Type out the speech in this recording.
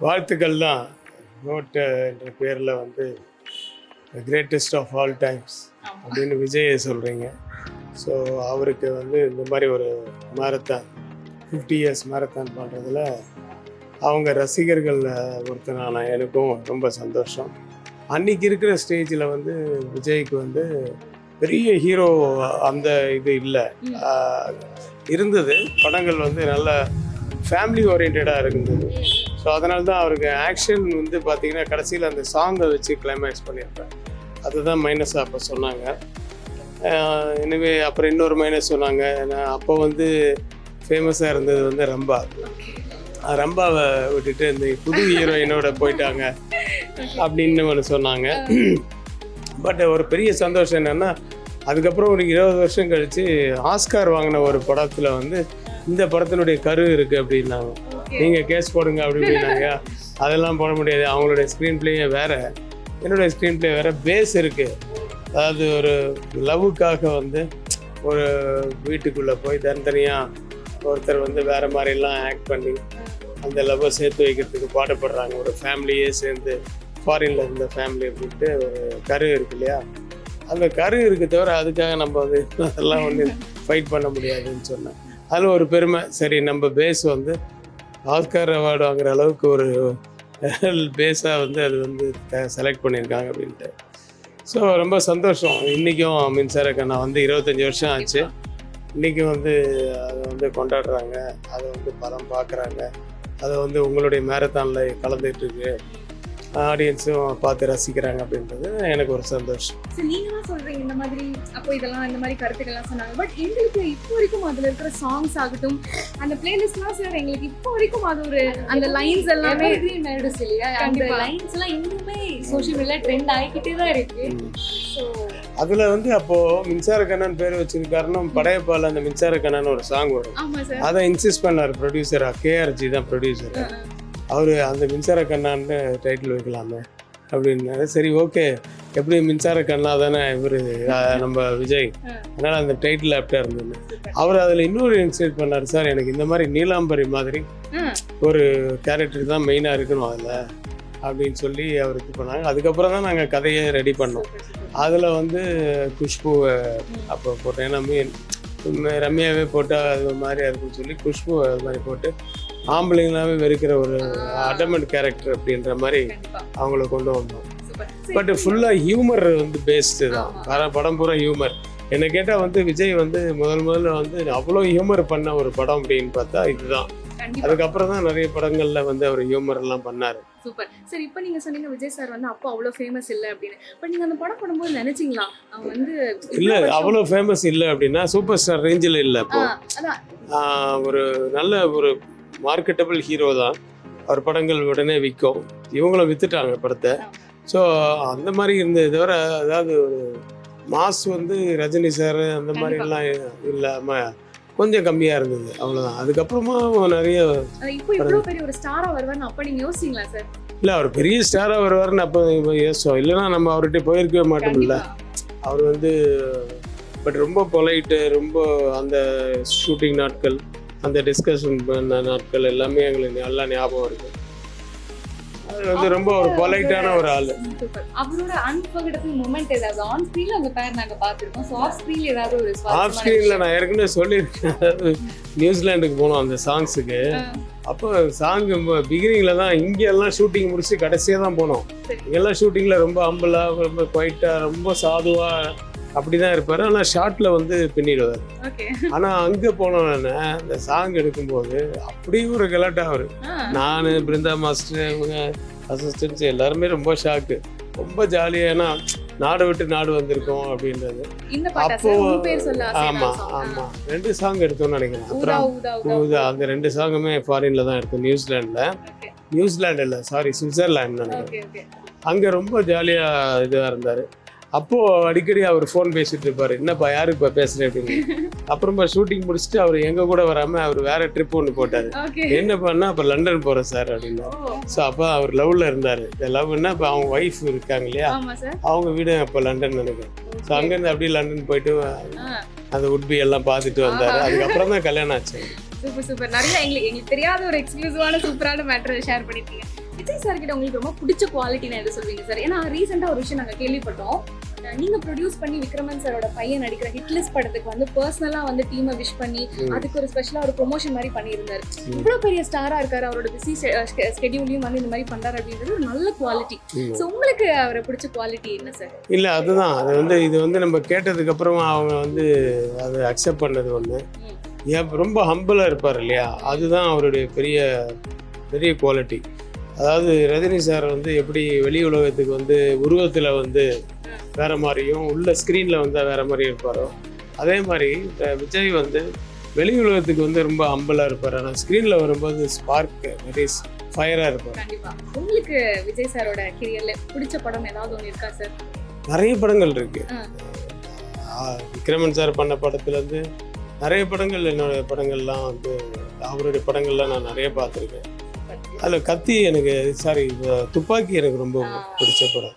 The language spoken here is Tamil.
வாழ்த்துக்கள் தான். நோட் என்ற பேரில் வந்து கிரேட்டஸ்ட் ஆஃப் ஆல் டைம்ஸ் ஆமா. அப்படின்னு விஜயை சொல்கிறீங்க. ஸோ அவருக்கு வந்து இந்த மாதிரி ஒரு மாரத்தான் 50 இயர்ஸ் மாரத்தான் பண்ணுறதுல அவங்க ரசிகர்கள் ஒருத்தனான எனக்கும் ரொம்ப சந்தோஷம். அன்றைக்கி இருக்கிற ஸ்டேஜில் வந்து விஜய்க்கு வந்து பெரிய ஹீரோ அந்த இது இல்லை. இருந்தது படங்கள் வந்து நல்ல ஃபேமிலி ஓரியன்டாக இருந்தது. ஸோ அதனால தான் அவருக்கு ஆக்ஷன் வந்து பார்த்திங்கன்னா கடைசியில் அந்த சாங்கை வச்சு கிளைமேக்ஸ் பண்ணியிருப்பேன். அதுதான் மைனஸாக அப்போ சொன்னாங்க. எனவே அப்புறம் இன்னொரு மைனஸ் சொன்னாங்க. நான் அப்போ வந்து ஃபேமஸாக இருந்தது வந்து ரம்பாவை விட்டுட்டு இந்த புது ஹீரோயினோட போயிட்டாங்க அப்படின்னு ஒன்று சொன்னாங்க. பட் ஒரு பெரிய சந்தோஷம் என்னென்னா அதுக்கப்புறம் ஒரு 20 வருஷம் கழித்து ஆஸ்கார் வாங்கின ஒரு படத்தில் வந்து இந்த படத்தினுடைய கரு இருக்குது அப்படின்னாங்க. நீங்கள் கேஸ் போடுங்க அப்படின்னாங்க. அதெல்லாம் போட முடியாது, அவங்களுடைய ஸ்க்ரீன் பிளேயே வேறு, என்னுடைய ஸ்க்ரீன் பிளே வேறு. பேஸ் இருக்குது. அதாவது ஒரு லவ்வுக்காக வந்து ஒரு வீட்டுக்குள்ளே போய் தனித்தனியாக ஒருத்தர் வந்து வேறு மாதிரிலாம் ஆக்ட் பண்ணி அந்த லவ்வை சேர்த்து வைக்கிறதுக்கு பாடுபடுறாங்க. ஒரு ஃபேமிலியே சேர்ந்து ஃபாரினில் இருந்த ஃபேமிலி அப்படின்ட்டு ஒரு கரு இருக்கு இல்லையா, அந்த கரு இருக்கு தவிர அதுக்காக நம்ம வந்து அதெல்லாம் வந்து ஃபைட் பண்ண முடியாதுன்னு சொன்னேன். அதில் ஒரு பெருமை. சரி, நம்ம பேஸ் வந்து ஆஸ்கார் அவார்டு வாங்குற அளவுக்கு ஒரு பேஸாக வந்து அது வந்து செலக்ட் பண்ணியிருக்காங்க அப்படின்ட்டு. ஸோ ரொம்ப சந்தோஷம். இன்றைக்கும் மின்சார கண்ணா வந்து 25 வருஷம் ஆச்சு. இன்றைக்கும் வந்து அதை வந்து கொண்டாடுறாங்க, அதை வந்து படம் பார்க்குறாங்க, அதை வந்து உங்களுடைய மேரத்தானில் கலந்துட்டுருக்கு, ஆடியன்ஸும் பார்த்து ரசிக்கிறாங்க அப்படின்றது எனக்கு ஒரு சந்தோஷம். நீங்க தான் சொல்றீங்க இந்த மாதிரி அப்போ இதெல்லாம் இந்த மாதிரி கருத்துக்கள்லாம் சொன்னாங்க. பட் எங்களுக்கு இப்போ வரைக்கும் அதில் இருக்கிற சாங்ஸ் ஆகட்டும், அந்த பிளேலிஸ்ட்லாம் சார் எங்களுக்கு இப்போ வரைக்கும் அது ஒரு அந்த லைன்ஸ் எல்லாமே ஆயிடுச்சு இல்லையா? அந்த லைன்ஸ் எல்லாம் இன்னுமே சோஷியல் மீடியா ட்ரெண்ட் ஆகிக்கிட்டே தான் இருக்கு. ஸோ அதில் வந்து அப்போது மின்சார கண்ணன் பேர் வச்சிருக்காருன்னா படையப்பால் அந்த மின்சார கண்ணன் ஒரு சாங் வரும். ஆமா சார். அதை இன்சிஸ்ட் பண்ணார் ப்ரொடியூசராக. கேஆர்ஜி தான் ப்ரொடியூசர். அவர் அந்த மின்சார கண்ணான்னு டைட்டில் வைக்கலாமே அப்படின்னாரு. சரி, ஓகே, எப்படி மின்சார கண்ணா தானே இவர் நம்ம விஜய், அதனால் அந்த டைட்டில் ஆப்டாக இருந்தது. அவர் அதில் இன்னொரு இன்சிஸ்ட் பண்ணார். சார், எனக்கு இந்த மாதிரி நீலாம்பரி மாதிரி ஒரு கேரக்டர் தான் மெயினாக இருக்கணும் அதில் அப்படின்னு சொல்லி அவர் இது பண்ணாங்க. அதுக்கப்புறம் தான் நாங்கள் கதையை ரெடி பண்ணோம். அதில் வந்து குஷ்புவை அப்போ போட்டோம். ஏன்னா ரம்யாவே போட்டால் அது மாதிரி இருக்குன்னு சொல்லி குஷ்பு அது மாதிரி போட்டு ஆம்பளைங்களாவே வெறுக்கிற ஒரு அடமெண்ட் கேரக்டர் அப்படின்ற மாதிரி அவங்கள கொண்டு வந்தோம். பட் ஃபுல்லாக ஹியூமர் வந்து பேஸ்டு தான். படம் பூரா ஹியூமர். என்னை கேட்டால் வந்து விஜய் வந்து முதல்ல வந்து அவ்வளோ ஹியூமர் பண்ண ஒரு படம் அப்படின்னு பார்த்தா இதுதான். அதுக்கப்புறம் தான் நிறைய படங்கள்ல வந்து அவர் ஹியூமர் எல்லாம் பண்ணாரு. Super sir. இப்போ நீங்க சொன்னீங்க விஜய் சார் வந்து அப்போ அவ்வளோ ஃபேமஸ் இல்லை அப்படின்னு. பட் நீங்க அந்த படம் பண்ணும்போது நினைச்சீங்களா அவங்க வந்து இல்லை அவ்வளோ ஃபேமஸ் இல்லை அப்படின்னா சூப்பர் ஸ்டார் ரேஞ்சில் இல்லை. அப்போ ஒரு நல்ல ஒரு மார்க்கெட்டபிள் ஹீரோ தான். அவர் படங்கள் உடனே விற்கும். இவங்களும் விற்றுட்டாங்க படத்தை. ஸோ அந்த மாதிரி இருந்தது தவிர அதாவது ஒரு மாஸ் வந்து ரஜினி சார் அந்த மாதிரிலாம் இல்லாமல் கொஞ்சம் கம்மியாக இருந்தது, அவ்வளோதான். அதுக்கப்புறமா நிறைய இப்போ இவ்வளோ பெரிய ஒரு ஸ்டாராக வருவார்னு அப்போ நீங்கள் யோசிச்சிங்களா சார்? இல்லை, அவர் பெரிய ஸ்டாராக வருவார்னு அப்போ யோசிச்சோம். இல்லைன்னா நம்ம அவர்கிட்ட போயிருக்கவே மாட்டோம்ல. அவர் வந்து பட் ரொம்ப பொலைட்டு, ரொம்ப அந்த ஷூட்டிங் நாட்கள், அந்த டிஸ்கஷன் பண்ண நாட்கள் எல்லாமே எங்களுக்கு நல்லா ஞாபகம் இருக்குது. அது வந்து ரொம்ப ஒரு பொலைட்டான ஒரு ஆள். அவரோட அன்ஃபர்கெட்டபிள் மொமெண்ட் ஏதாவது ஆன் ஸ்க்ரீன்ல உங்க பேர் நாங்க பார்த்திருக்கோம். ஸோ ஆஃப் ஸ்க்ரீன்ல ஏதாவது ஒரு ஆஃப் ஸ்க்ரீனில் நான் ஏற்கனவே சொல்லியிருக்கேன். அதாவது நியூசிலாண்டுக்கு போனோம் அந்த சாங்ஸுக்கு. அப்போ சாங் பிகினிங்கில் தான் இங்கெல்லாம் ஷூட்டிங் முடிச்சு கடைசியாக தான் போனோம். இங்கெல்லாம் ஷூட்டிங்கில் ரொம்ப அம்பலாக, ரொம்ப குவைட்டாக, ரொம்ப சாதுவாக அப்படி தான் இருப்பார். ஆனால் ஷார்ட்டில் வந்து பின்னிடுவார். ஆனால் அங்கே போனோன்னே அந்த சாங் எடுக்கும்போது அப்படி ஒரு கலாட்டா. அவர், நான், பிருந்தா மாஸ்டர், இவங்க அசிஸ்டன்ஸ் எல்லாருமே ரொம்ப ஷாக்கு. ரொம்ப ஜாலியாக, ஏன்னா நாடு விட்டு நாடு வந்திருக்கோம் அப்படின்றது. அப்போ ஆமாம் 2 சாங் எடுத்தோம்னு நினைக்கிறேன். அப்புறம் அந்த 2 சாங்குமே ஃபாரினில் தான் எடுத்தோம். நியூசிலாண்டு இல்லை, சாரி, சுவிட்சர்லாண்டு நினைக்கிறேன். அங்கே ரொம்ப ஜாலியாக இதுவாக இருந்தார். அப்போது அடிக்கடி அவர் ஃபோன் பேசிகிட்டு இருப்பார். என்னப்பா யார் இப்போ பேசுகிறேன் அப்படின்னு. அப்புறமா ஷூட்டிங் முடிச்சுட்டு அவர் எங்கள் கூட வராமல் அவர் வேறு ட்ரிப் ஒன்று போட்டார். என்ன பண்ணால் அப்போ லண்டன் போகிறேன் சார் அப்படின்னா. ஸோ அப்போ அவர் லவ்வில் இருந்தார். இந்த லவ்னா இப்போ அவங்க ஒய்ஃப் இருக்காங்க இல்லையா, அவங்க வீடு அப்போ லண்டன் நினைக்கிறேன். ஸோ அங்கேருந்து அப்படியே லண்டன் போயிட்டு அந்த உட்பி எல்லாம் பார்த்துட்டு வந்தார். அதுக்கப்புறம் தான் கல்யாணம் ஆச்சு. சூப்பர். நிறைய எங்களுக்கு தெரியாத ஒரு எக்ஸ்க்ளூசிவான சூப்பரான மேட்டரை ஷேர் பண்ணிட்டீங்க. விஜய் சார் கிட்ட உங்களுக்கு ரொம்ப பிடிச்ச குவாலிட்டினா எது சொல்வீங்க சார்? ஏன்னா ரீசெண்டா ஒரு விஷயம் நாங்க கேள்விப்பட்டோம். நீங்க ப்ரொடியூஸ் பண்ணி விக்ரமன் சாரோட பையன் நடிக்கிற ஹிட்லிஸ்ட் படத்துக்கு வந்து பர்சனலா வந்து டீமை விஷ் பண்ணி அதுக்கு ஒரு ஸ்பெஷலா ஒரு ப்ரொமோஷன் மாதிரி பண்ணியிருந்தாரு. இவ்வளவு பெரிய ஸ்டாரா இருக்காரு, அவரோட பிஸி ஸ்கெடியூலையும் வந்து இந்த மாதிரி பண்றாரு அப்படின்றது ஒரு நல்ல குவாலிட்டி. ஸோ உங்களுக்கு அவரை பிடிச்ச குவாலிட்டி என்ன சார்? இல்லை அதுதான், அது வந்து இது வந்து நம்ம கேட்டதுக்கு அப்புறமா அவங்க வந்து அதை அக்செப்ட் பண்ணது ஒன்று. ஏன் ரொம்ப ஹம்பிளாக இருப்பார் இல்லையா, அதுதான் அவருடைய பெரிய பெரிய குவாலிட்டி. அதாவது ரஜினி சார் வந்து எப்படி வெளி உலகத்துக்கு வந்து உருவத்தில் வந்து வேற மாதிரியும் உள்ள ஸ்க்ரீனில் வந்து வேற மாதிரி இருப்பாரோ, அதே மாதிரி விஜய் வந்து வெளி உலகத்துக்கு வந்து ரொம்ப ஹம்பிளாக இருப்பார். ஆனால் ஸ்க்ரீனில் வரும்போது ஸ்பார்க் வெரி ஃபயராக இருப்பார். கண்டிப்பா. உங்களுக்கு விஜய் சாரோட கெரியர்ல பிடிச்ச படம் ஏதாவது ஒன்று இருக்கா சார்? நிறைய படங்கள் இருக்கு. விக்ரமன் சார் பண்ண படத்துலேருந்து நிறைய படங்கள், என்னோட படங்கள்லாம் வந்து அவருடைய படங்கள்லாம் நான் நிறைய பார்த்துருக்கேன். அதில் கத்தி எனக்கு துப்பாக்கி எனக்கு ரொம்ப பிடிச்ச படம்.